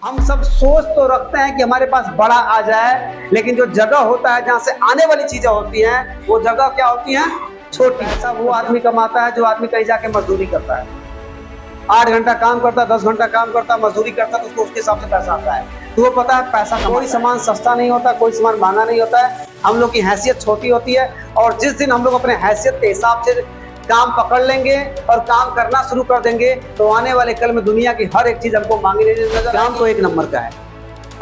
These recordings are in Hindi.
हम सब सोच तो रखते हैं कि हमारे पास बड़ा आ जाए, लेकिन जो जगह होता है जहाँ से आने वाली चीजें होती हैं वो जगह क्या होती है? छोटी। ऐसा वो आदमी कमाता है जो आदमी कहीं जाके मजदूरी करता है, 8 घंटा काम करता है, 10 घंटा काम करता है, मजदूरी करता है, तो उसको उसके हिसाब से पैसा आता है। तो वो पता है पैसा, कोई सामान सस्ता नहीं होता, कोई सामान महंगा नहीं होता है। हम लोग की हैसियत छोटी होती है, और जिस दिन हम लोग अपने हैसियत के हिसाब से काम पकड़ लेंगे और काम करना शुरू कर देंगे, तो आने वाले कल में दुनिया की हर एक चीज हमको मांगी नहीं देगी। काम तो एक नंबर का है,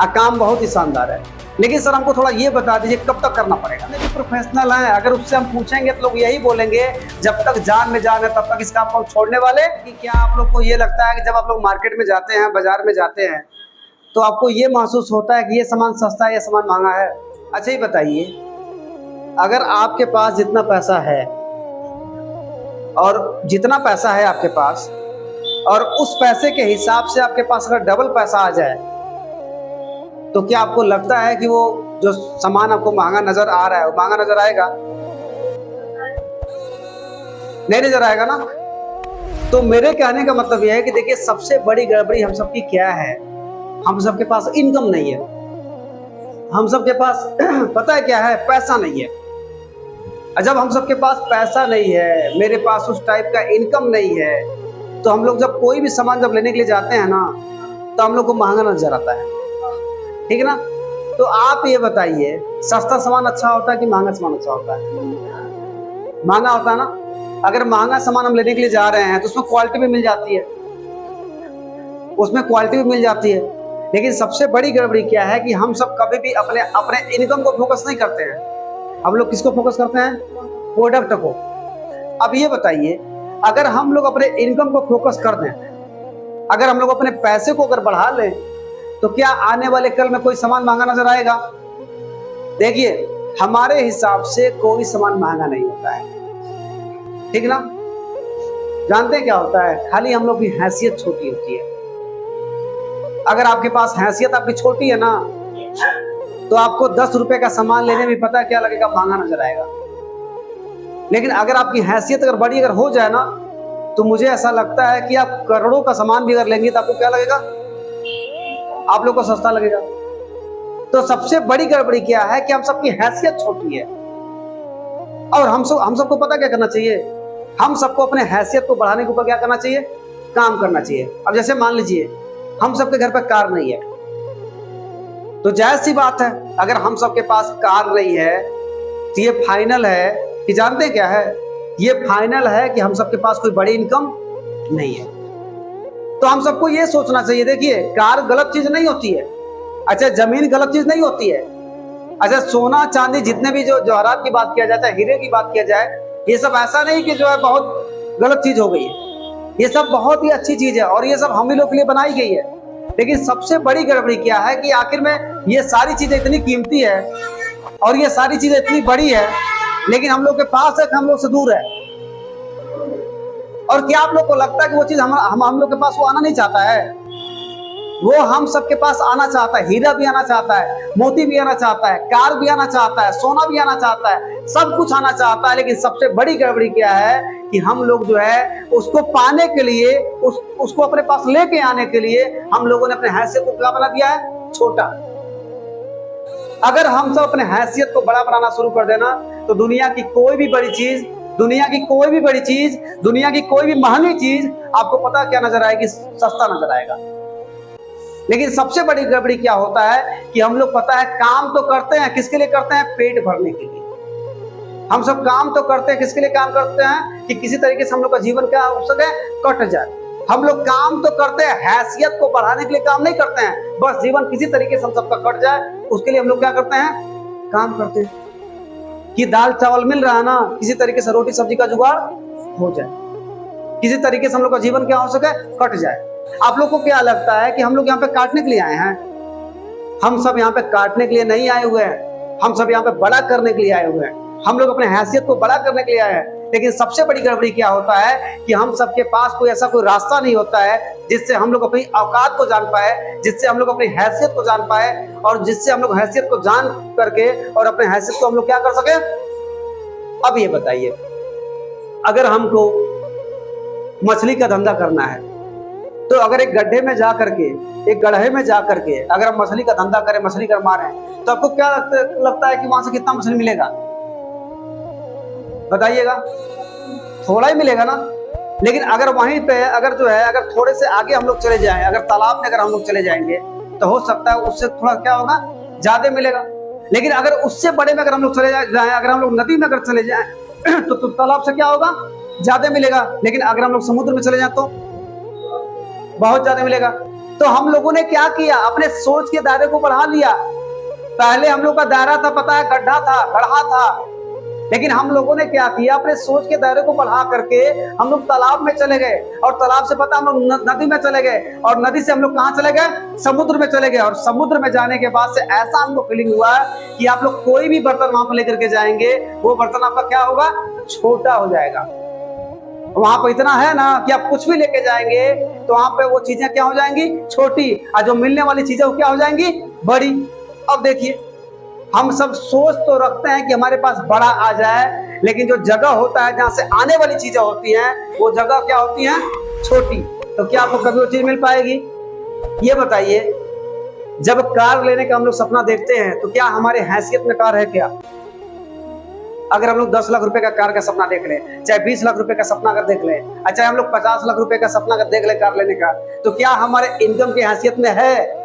काम बहुत ही शानदार है, लेकिन सर हमको थोड़ा ये बता दीजिए कब तक करना पड़ेगा? जो प्रोफेशनल है, अगर उससे हम पूछेंगे तो लोग यही बोलेंगे जब तक जान में जान है तब तक इस काम को हम छोड़ने वाले। कि क्या आप लोग को ये लगता है कि जब आप लोग मार्केट में जाते हैं, बाजार में जाते हैं, तो आपको ये महसूस होता है कि ये सामान सस्ता है, ये सामान महंगा है? अच्छा ही बताइए, अगर आपके पास जितना पैसा है और जितना पैसा है आपके पास, और उस पैसे के हिसाब से आपके पास अगर डबल पैसा आ जाए, तो क्या आपको लगता है कि वो जो सामान आपको महंगा नजर आ रहा है वो महंगा नजर आएगा? नहीं नजर आएगा ना। तो मेरे कहने का मतलब यह है कि देखिए, सबसे बड़ी गड़बड़ी हम सबकी क्या है? हम सबके पास इनकम नहीं है। हम सबके पास पता है क्या है? पैसा नहीं है। जब हम सबके पास पैसा नहीं है, मेरे पास उस टाइप का इनकम नहीं है, तो हम लोग जब कोई भी सामान जब लेने के लिए जाते हैं ना, तो हम लोग को महंगा नजर आता है, ठीक है ना? तो आप ये बताइए, सस्ता सामान अच्छा होता है कि महंगा सामान अच्छा होता है? महंगा होता है ना। अगर महंगा सामान हम लेने के लिए जा रहे हैं तो उसमें क्वालिटी भी मिल जाती है, उसमें क्वालिटी भी मिल जाती है। लेकिन सबसे बड़ी गड़बड़ी क्या है कि हम सब कभी भी अपने अपने इनकम को फोकस नहीं करते हैं। हम लोग किसको फोकस करते हैं? प्रोडक्ट को। अब ये बताइए, अगर हम लोग अपने इनकम को फोकस कर दें, अगर हम लोग अपने पैसे को अगर बढ़ा लें, तो क्या आने वाले कल में कोई सामान महंगा नजर आएगा? देखिए, हमारे हिसाब से कोई सामान महंगा नहीं होता है, ठीक ना? जानते हैं क्या होता है? खाली हम लोग की हैसियत छोटी होती है। अगर आपके पास हैसियत आपकी छोटी है ना, तो आपको 10 रुपए का सामान लेने में पता है क्या लगेगा? महंगा नजर आएगा। लेकिन अगर आपकी हैसियत अगर बड़ी अगर हो जाए ना, तो मुझे ऐसा लगता है कि आप करोड़ों का सामान भी अगर लेंगे तो आपको क्या लगेगा? आप लोग को सस्ता लगेगा। तो सबसे बड़ी गड़बड़ी क्या है कि हम सबकी हैसियत छोटी है, और हम सबको पता क्या करना चाहिए? हम सबको अपने हैसियत को बढ़ाने के ऊपर क्या करना चाहिए? काम करना चाहिए। अब जैसे मान लीजिए, हम सबके घर पर कार नहीं है, तो जायज सी बात है, अगर हम सबके पास कार नहीं है तो ये फाइनल है कि जानते हैं क्या है? ये फाइनल है कि हम सबके पास कोई बड़ी इनकम नहीं है। तो हम सबको ये सोचना चाहिए, देखिए, कार गलत चीज नहीं होती है, अच्छा जमीन गलत चीज नहीं होती है, अच्छा सोना चांदी जितने भी जो जवाहरात की बात किया जाता है, हीरे की बात किया जाए, ये सब ऐसा नहीं कि जो है बहुत गलत चीज हो गई है। ये सब बहुत ही अच्छी चीज है, और ये सब हम ही लोग के लिए बनाई गई है। लेकिन सबसे बड़ी गड़बड़ी क्या है कि आखिर में ये सारी चीजें इतनी कीमती है और ये सारी चीजें इतनी बड़ी है, लेकिन हम लोग के पास है, हम लोग से दूर है। और क्या आप लोग को लगता है कि वो चीज हम लोग के पास वो आना नहीं चाहता है? वो हम सबके पास आना चाहता है। हीरा भी आना चाहता है, मोती भी आना चाहता है, कार भी आना चाहता है, सोना भी आना चाहता है, सब कुछ आना चाहता है। लेकिन सबसे बड़ी गड़बड़ी क्या है कि हम लोग जो है उसको पाने के लिए, उसको अपने पास लेके आने के लिए हम लोगों ने अपने हैसियत को क्या बना दिया है? छोटा। अगर हम सब अपने हैसियत को बड़ा बनाना शुरू कर देना, तो दुनिया की कोई भी बड़ी चीज, दुनिया की कोई भी बड़ी चीज, दुनिया की कोई भी महंगी चीज आपको पता क्या नजर आएगी? सस्ता नजर आएगा। लेकिन सबसे बड़ी गड़बड़ी क्या होता है कि हम लोग पता है काम तो करते हैं, किसके लिए करते हैं? पेट भरने के लिए। हम सब काम तो करते हैं, किसके लिए काम करते हैं? कि किसी तरीके से हम लोग का जीवन क्या हो सके, कट जाए। हम लोग काम तो करते हैं, हैसियत को बढ़ाने के लिए काम नहीं करते हैं, बस जीवन किसी तरीके से हम सबका कट जाए उसके लिए हम लोग क्या करते हैं? काम करते हैं। कि दाल चावल मिल रहा है ना, किसी तरीके से रोटी सब्जी का जुगाड़ हो जाए, किसी तरीके से हम लोग का जीवन क्या हो सके, कट जाए। आप लोग को क्या लगता है कि हम लोग यहाँ पे काटने के लिए आए हैं? हम सब यहाँ पे काटने के लिए नहीं आए हुए हैं, हम सब यहाँ पे बड़ा करने के लिए आए हुए हैं। हम लोग अपने हैसियत को बड़ा करने के लिए आए हैं। लेकिन सबसे बड़ी गड़बड़ी क्या होता है कि हम सबके पास कोई ऐसा कोई रास्ता नहीं होता है जिससे हम लोग अपनी औकात को जान पाए, जिससे हम लोग अपनी हैसियत को जान पाए, और जिससे हम लोग हैसियत को जान करके और अपने हैसियत को हम लोग क्या कर सके। अब ये बताइए, अगर हमको मछली का धंधा करना है, तो अगर एक गड्ढे में जा करके, एक गड्ढे में जा करके अगर हम मछली का धंधा करें, मछली कर मारे, तो आपको क्या लगता है कि वहां से कितना मछली मिलेगा? बताइएगा, थोड़ा ही मिलेगा ना। लेकिन अगर वहीं पे अगर जो है अगर थोड़े से आगे हम लोग चले जाएं, अगर तालाब में अगर हम लोग चले जाएंगे तो हो सकता है उससे थोड़ा क्या होगा, ज्यादा मिलेगा। लेकिन अगर उससे बड़े में अगर हम लोग चले जाए, अगर हम लोग नदी में अगर चले जाएं तो तालाब से क्या होगा, ज्यादा मिलेगा। लेकिन अगर हम लोग समुद्र में चले जाएं तो बहुत ज्यादा मिलेगा। तो हम लोगों ने क्या किया, अपने सोच के दायरे को बढ़ा लिया। पहले हम लोग का दायरा था, पता है, गड्ढा था, गड्ढा था। लेकिन हम लोगों ने क्या किया, अपने सोच के दायरे को बढ़ा करके हम लोग तालाब में चले गए, और तालाब से पता हम लोग नदी में चले गए, और नदी से हम लोग कहां चले गए, समुद्र में चले गए। और समुद्र में जाने के बाद से ऐसा हमको फीलिंग हुआ कि आप लोग कोई भी बर्तन वहां पर लेकर के जाएंगे, वो बर्तन आपका क्या होगा, छोटा हो जाएगा। वहां पर इतना है ना कि आप कुछ भी लेके जाएंगे तो वहां पे वो चीजें क्या हो जाएंगी, छोटी, और जो मिलने वाली चीजें वो क्या हो जाएंगी, बड़ी। अब देखिए, हम सब सोच तो रखते हैं कि हमारे पास बड़ा आ जाए, लेकिन जो जगह होता है जहां से आने वाली चीजें होती हैं, वो जगह क्या होती है, छोटी। तो क्या आपको कभी वो चीज मिल पाएगी? ये बताइए, जब कार लेने का हम लोग सपना देखते हैं तो क्या हमारे हैसियत में कार है क्या? अगर हम लोग 10 लाख रुपए का कार का सपना देख लें, चाहे 20 लाख रुपए का सपना अगर देख लें, चाहे हम लोग 50 लाख रुपए का सपना अगर देख लें कार लेने का, तो क्या हमारे इनकम की हैसियत में है?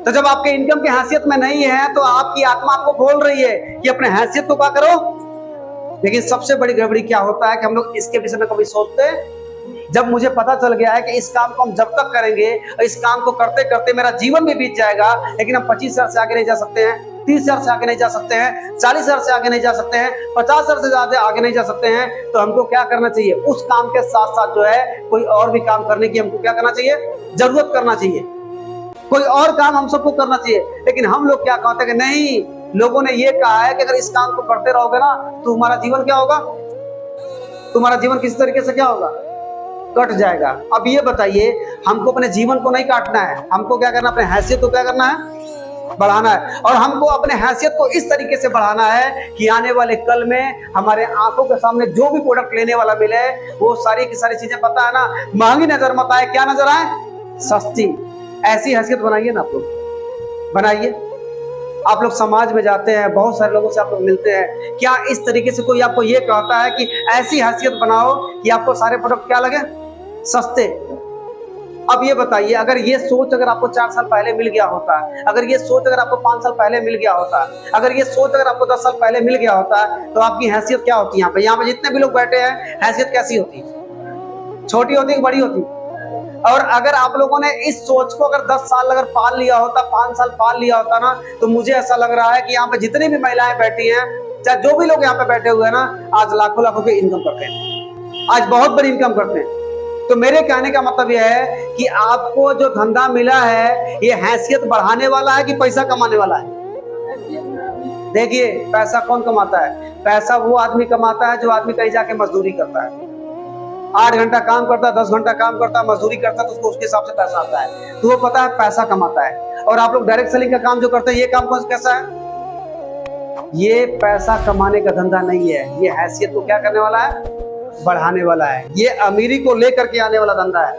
तो जब आपके इनकम की हैसियत में नहीं है तो आपकी आत्मा आपको बोल रही है कि अपने हैसियत को क्या करो। लेकिन सबसे बड़ी गड़बड़ी क्या होता है कि हम लोग इसके विषय में कभी सोचते, जब मुझे पता चल गया है कि इस काम को हम जब तक करेंगे, इस काम को करते करते मेरा जीवन भी बीत जाएगा, लेकिन हम 25,000 से आगे नहीं जा सकते हैं, 30,000 से आगे नहीं जा सकते हैं, 40,000 से आगे नहीं जा सकते हैं, 50,000 से ज्यादा आगे नहीं जा सकते हैं, तो हमको क्या करना चाहिए, उस काम के साथ साथ जो है कोई और भी काम करने की हमको क्या करना चाहिए, जरूरत करना चाहिए, कोई और काम हम सबको करना चाहिए। लेकिन हम लोग क्या कहते हैं कि नहीं, लोगों ने ये कहा है कि अगर इस काम को करते रहोगे ना तो तुम्हारा जीवन क्या होगा, तुम्हारा जीवन किसी तरीके से क्या होगा, कट जाएगा। अब ये बताइए, हमको अपने जीवन को नहीं काटना है, हमको क्या करना, अपने हैसियत को क्या करना है, बढ़ाना है। और हमको अपने हैसियत को इस तरीके से बढ़ाना है कि आने वाले कल में हमारे आंखों के सामने जो भी प्रोडक्ट लेने वाला मिले, वो सारी की सारी चीजें, पता है ना, महंगी नजर मत आए, क्या नजर आए, सस्ती। ऐसी हैसियत बनाइए ना, आप लोग बनाइए। आप लोग समाज में जाते हैं, बहुत सारे लोगों से आप लोग मिलते हैं, क्या इस तरीके से कोई आपको ये कहता है कि ऐसी हैसियत बनाओ कि आपको सारे प्रोडक्ट क्या लगे, सस्ते? अब ये बताइए, अगर ये सोच अगर आपको 4 साल पहले मिल गया होता, अगर ये सोच अगर आपको 5 साल पहले मिल गया होता, अगर ये सोच अगर आपको 10 साल पहले मिल गया होता, तो आपकी हैसियत क्या होती? यहाँ पे जितने भी लोग बैठे हैं, हैसियत कैसी होती, छोटी होती कि बड़ी होती? और अगर आप लोगों ने इस सोच को अगर 10 साल अगर पाल लिया होता, 5 साल पाल लिया होता ना, तो मुझे ऐसा लग रहा है कि यहाँ पे जितनी भी महिलाएं बैठी हैं, चाहे जो भी लोग यहाँ पे बैठे हुए हैं ना, आज लाखों लाखों की इनकम करते हैं, आज बहुत बड़ी इनकम करते हैं। तो मेरे कहने का मतलब यह है कि आपको जो धंधा मिला है, ये हैसियत बढ़ाने वाला है कि पैसा कमाने वाला है? देखिए, पैसा कौन कमाता है? पैसा वो आदमी कमाता है जो आदमी कहीं जाके मजदूरी करता है, 8 घंटा काम करता है, 10 घंटा काम करता है, मजदूरी करता है, तो उसको उसके हिसाब से पैसा आता है, तो वो पता है पैसा कमाता है। और आप लोग डायरेक्ट सेलिंग का काम जो करते हैं, ये काम कैसा है? ये पैसा कमाने का धंधा नहीं है, ये हैसियत को क्या करने वाला है, बढ़ाने वाला है। ये अमीरी को लेकर के आने वाला धंधा है,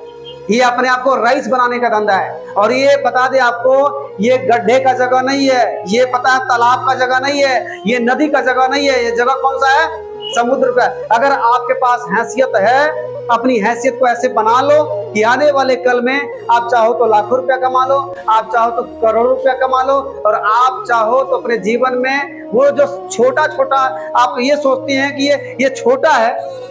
ये अपने आप को रईस बनाने का धंधा है। और ये बता दे आपको, ये गड्ढे का जगह नहीं है, ये पता है तालाब का जगह नहीं है, ये नदी का जगह नहीं है, ये जगह कौन सा है, समुद्र का। अगर आपके पास हैसियत है, अपनी हैसियत को ऐसे बना लो कि आने वाले कल में आप चाहो तो लाखों रुपया कमा लो, आप चाहो तो करोड़ों रुपया कमा लो, और आप चाहो तो अपने जीवन में वो जो छोटा छोटा आप ये सोचते हैं कि ये छोटा है,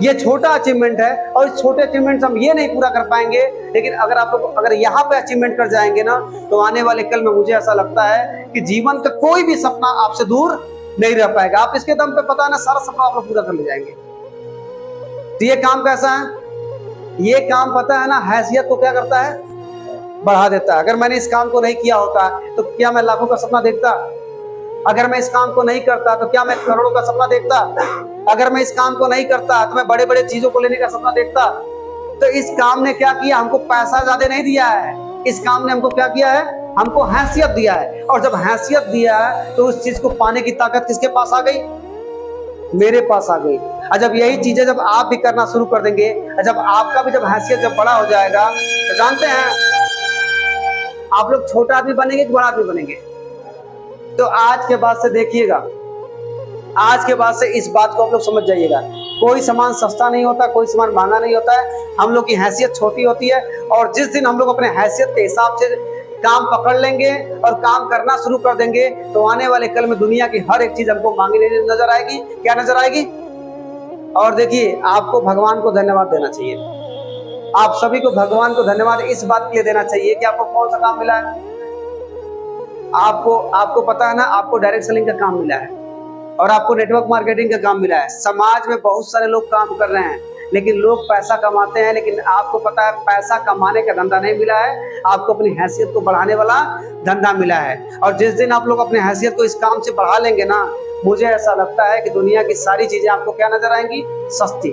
ये छोटा अचीवमेंट है, और इस छोटे अचीवमेंट हम ये नहीं पूरा कर पाएंगे, लेकिन अगर आप लोग अगर यहाँ पे अचीवमेंट कर जाएंगे ना, तो आने वाले कल में मुझे ऐसा लगता है कि जीवन का कोई भी सपना आपसे दूर नहीं रह पाएगा। आप इसके दम पे पता है ना, सारा सपना आप लोग पूरा कर ले जाएंगे। तो ये काम कैसा है? ये काम पता है ना, हैसियत को क्या करता है, बढ़ा देता है। अगर मैंने इस काम को नहीं किया होता तो क्या मैं लाखों का सपना देखता? अगर मैं इस काम को नहीं करता तो क्या मैं करोड़ों का सपना देखता? अगर मैं इस काम को नहीं करता तो मैं बड़े बड़े चीजों को लेने का सपना देखता? तो इस काम ने क्या किया, हमको पैसा ज्यादा नहीं दिया है, इस काम ने हमको क्या किया है, हमको हैसियत दिया है। और जब हैसियत दिया है तो उस चीज को पाने की ताकत किसके पास आ गई? मेरे पास आ गई। और जब यही चीजें जब आप भी करना शुरू कर देंगे, जब आपका भी जब हैसियत जब बड़ा हो जाएगा, तो जानते हैं आप लोग छोटा आदमी बनेंगे कि बड़ा आदमी बनेंगे? तो आज के बाद से देखिएगा, आज के बाद से इस बात को आप लोग समझ जाइएगा, कोई सामान सस्ता नहीं होता, कोई सामान महंगा नहीं होता है। हम लोग की हैसियत छोटी होती है, और जिस दिन हम लोग अपने हैसियत के हिसाब से काम पकड़ लेंगे और काम करना शुरू कर देंगे, तो आने वाले कल में दुनिया की हर एक चीज हमको मांगी नजर आएगी। क्या नजर आएगी? और देखिए, आपको भगवान को धन्यवाद देना चाहिए। आप सभी को भगवान को धन्यवाद इस बात के लिए देना चाहिए कि आपको कौन सा काम मिला है। आपको पता है ना, आपको डायरेक्ट सेलिंग का काम मिला है, और आपको नेटवर्क मार्केटिंग का काम मिला है। समाज में बहुत सारे लोग काम कर रहे हैं, लेकिन लोग पैसा कमाते हैं, लेकिन आपको पता है पैसा कमाने का धंधा नहीं मिला है, आपको अपनी हैसियत को बढ़ाने वाला धंधा मिला है। और जिस दिन आप लोग अपनी हैसियत को इस काम से बढ़ा लेंगे ना, मुझे ऐसा लगता है कि दुनिया की सारी चीजें आपको क्या नजर आएंगी? सस्ती।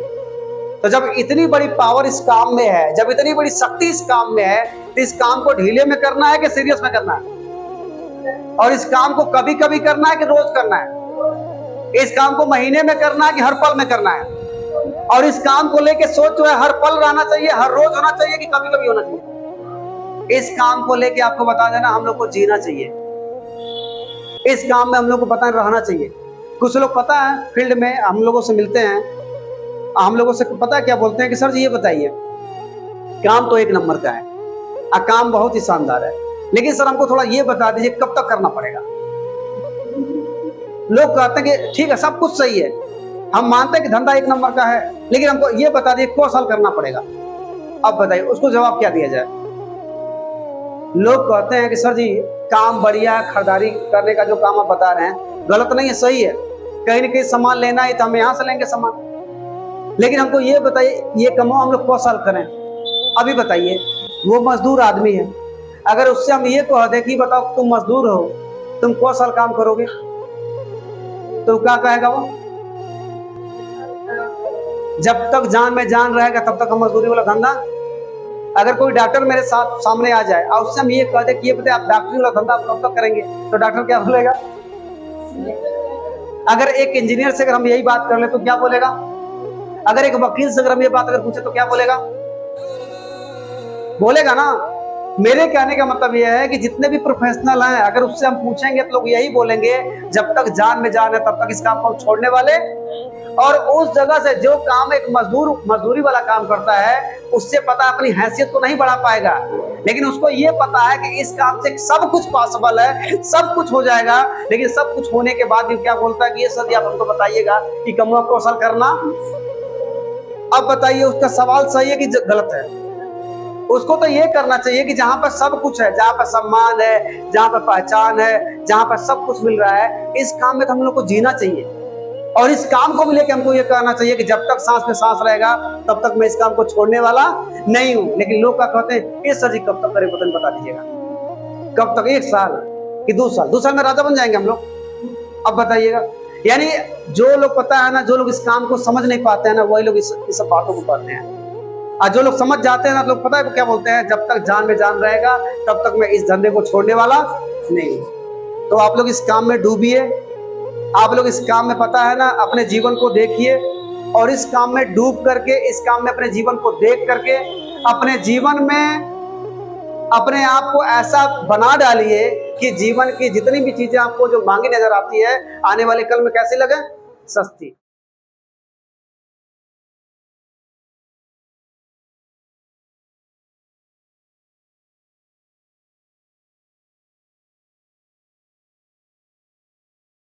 तो जब इतनी बड़ी पावर इस काम में है, जब इतनी बड़ी शक्ति इस काम में है, तो इस काम को ढीले में करना है कि सीरियस में करना है? और इस काम को कभी कभी करना है कि रोज करना है? इस काम को महीने में करना है कि हर पल में करना है? और इस काम को लेके सोच जो है हर पल रहना चाहिए, हर रोज होना चाहिए कि कभी कभी होना चाहिए? इस काम को लेके आपको बता देना, हम लोग को जीना चाहिए। इस काम में हम लोग को पता रहना चाहिए। कुछ लोग पता है फील्ड में हम लोगों से मिलते हैं, हम लोगों से पता है क्या बोलते हैं कि सर जी ये बताइए, काम तो एक नंबर का है, काम बहुत ही शानदार है, लेकिन सर हमको थोड़ा ये बता दीजिए कब तक करना पड़ेगा। लोग कहते हैं कि ठीक है सब कुछ सही है, हम मानते हैं कि धंधा एक नंबर का है, लेकिन हमको ये बता दीजिए कौन साल करना पड़ेगा। अब बताइए उसको जवाब क्या दिया जाए? लोग कहते हैं कि सर जी काम बढ़िया, खरीदारी करने का जो काम आप बता रहे हैं गलत नहीं है, सही है, कहीं ना कहीं सामान लेना है तो हम यहाँ से लेंगे सामान, लेकिन हमको ये बताइए ये कमाओ हम लोग कौन साल करें? अभी बताइए, वो मजदूर आदमी है, अगर उससे हम ये कह दें कि बताओ तुम मजदूर हो, तुम कौन साल काम करोगे, तो क्या कहेगा वो? जब तक जान में जान रहेगा तब तक हम मजदूरी वाला धंधा। अगर कोई डॉक्टर मेरे साथ सामने आ जाए और उससे हम ये कह दे कि ये बताए आप डॉक्टरी वाला धंधा आप कब तक करेंगे, तो डॉक्टर क्या बोलेगा? अगर एक इंजीनियर से अगर हम यही बात कर ले तो क्या बोलेगा? अगर एक वकील से अगर हम ये बात अगर पूछे तो क्या बोलेगा? बोलेगा ना। मेरे कहने का मतलब यह है कि जितने भी प्रोफेशनल हैं, अगर उससे हम पूछेंगे तो लोग यही बोलेंगे जब तक जान में जान है तब तक इस काम को हम छोड़ने वाले। और उस जगह से जो काम एक मजदूरी वाला काम करता है, उससे पता अपनी हैसियत को नहीं बढ़ा पाएगा, लेकिन उसको ये पता है कि इस काम से सब कुछ पॉसिबल है, सब कुछ हो जाएगा। लेकिन सब कुछ होने के बाद भी क्या बोलता है कि ये सर आप हमको बताइएगा कि कमुआ कौशल करना। अब बताइए उसका सवाल सही है कि गलत है? उसको तो ये करना चाहिए कि जहां पर सब कुछ है, जहां पर सम्मान है, जहां पर पहचान है, जहां पर सब कुछ मिल रहा है, इस काम में तो हम लोग को जीना चाहिए। और इस काम को भी लेकर हमको ये कहना चाहिए कि जब तक सांस में सांस रहेगा तब तक मैं इस काम को छोड़ने वाला नहीं हूं। लेकिन लोग क्या कहते हैं, ये सर जी कब तक करें बतन बता दीजिएगा, कब तक? 1 साल कि 2 साल? 2 साल में राजा बन जाएंगे हम लोग? अब बताइएगा। यानी जो लोग पता है ना, जो लोग इस काम को समझ नहीं पाते हैं ना, वही लोग इस सब बातों को कहते हैं। और जो लोग समझ जाते हैं ना, लोग पता है क्या बोलते हैं, जब तक जान में जान रहेगा तब तक मैं इस धंधे को छोड़ने वाला नहीं हूं। तो आप लोग इस काम में डूबिए, आप लोग इस काम में पता है ना अपने जीवन को देखिए, और इस काम में डूब करके, इस काम में अपने जीवन को देख करके अपने जीवन में अपने आप को ऐसा बना डालिए कि जीवन की जितनी भी चीजें आपको जो मांगी नजर आती है, आने वाले कल में कैसे लगे? सस्ती।